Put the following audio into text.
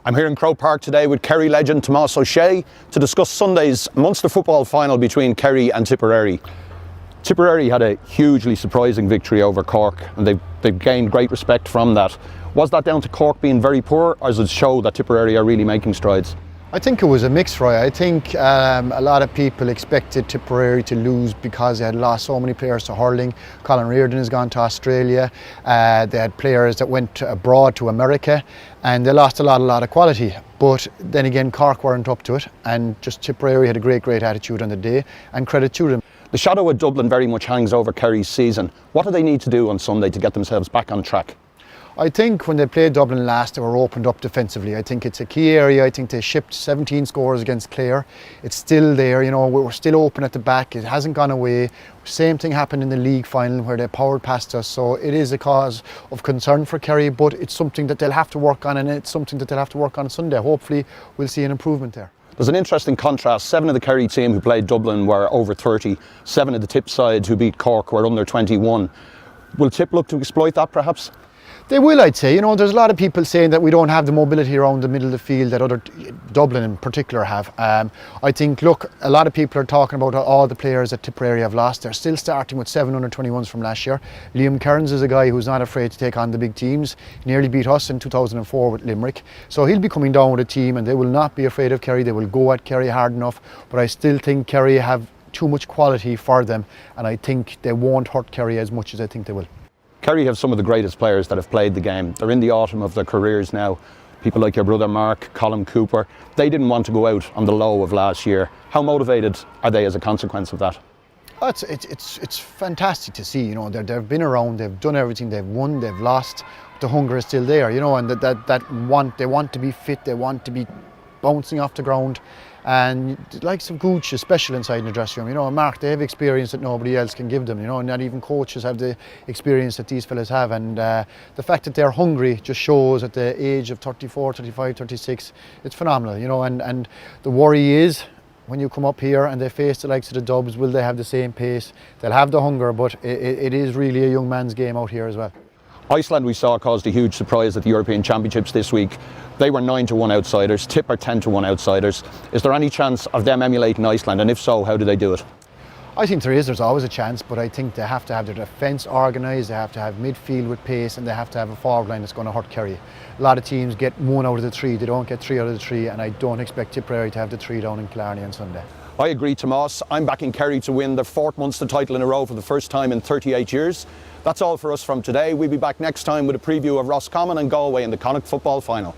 I'm here in Croke Park today with Kerry legend Tomás Ó Sé to discuss Sunday's Munster football final between Kerry and Tipperary. Tipperary had a hugely surprising victory over Cork, and they've gained great respect from that. Was that down to Cork being very poor, or does it show that Tipperary are really making strides? I think it was a mix, Roy. I think a lot of people expected Tipperary to lose because they had lost so many players to hurling. Colin Reardon has gone to Australia. They had players that went abroad to America, and they lost a lot of quality. But then again, Cork weren't up to it, and just Tipperary had a great attitude on the day, and credit to them. The shadow of Dublin very much hangs over Kerry's season. What do they need to do on Sunday to get themselves back on track? I think when they played Dublin last, they were opened up defensively. I think it's a key area. I think they shipped 17 scores against Clare. It's still there, we're still open at the back. It hasn't gone away. Same thing happened in the league final where they powered past us. So it is a cause of concern for Kerry, but it's something that they'll have to work on, and it's something that they'll have to work on Sunday. Hopefully we'll see an improvement there. There's an interesting contrast. 7 of the Kerry team who played Dublin were over 30. 7 of the Tip sides who beat Cork were under 21. Will Tip look to exploit that perhaps? They will, I'd say. There's a lot of people saying that we don't have the mobility around the middle of the field that other Dublin in particular have. I think, look, a lot of people are talking about all the players that Tipperary have lost. They're still starting with 7 under 21s from last year. Liam Kearns is a guy who's not afraid to take on the big teams. He nearly beat us in 2004 with Limerick. So he'll be coming down with a team, and they will not be afraid of Kerry. They will go at Kerry hard enough. But I still think Kerry have too much quality for them, and I think they won't hurt Kerry as much as I think they will. Kerry have some of the greatest players that have played the game. They're in the autumn of their careers now. People like your brother Mark, Colin Cooper, they didn't want to go out on the low of last year. How motivated are they as a consequence of that? It's fantastic to see. They've been around, they've done everything, they've won, they've lost. The hunger is still there, and they want to be fit, they want to be bouncing off the ground. And the likes of Gooch is special inside in the dressing room. Mark, they have experience that nobody else can give them. Not even coaches have the experience that these fellas have. And the fact that they're hungry just shows at the age of 34, 35, 36, it's phenomenal. And the worry is when you come up here and they face the likes of the Dubs, will they have the same pace? They'll have the hunger, but it is really a young man's game out here as well. Iceland, we saw, caused a huge surprise at the European Championships this week. They were 9-1 outsiders. Tip are 10-1 outsiders. Is there any chance of them emulating Iceland, and if so, how do they do it? I think there is. There's always a chance, but I think they have to have their defence organised, they have to have midfield with pace, and they have to have a forward line that's going to hurt Kerry. A lot of teams get 1 out of the 3, they don't get 3 out of the 3, and I don't expect Tipperary to have the 3 down in Killarney on Sunday. I agree, Tomás. I'm backing Kerry to win their 4th Munster title in a row for the first time in 38 years. That's all for us from today. We'll be back next time with a preview of Roscommon and Galway in the Connacht football final.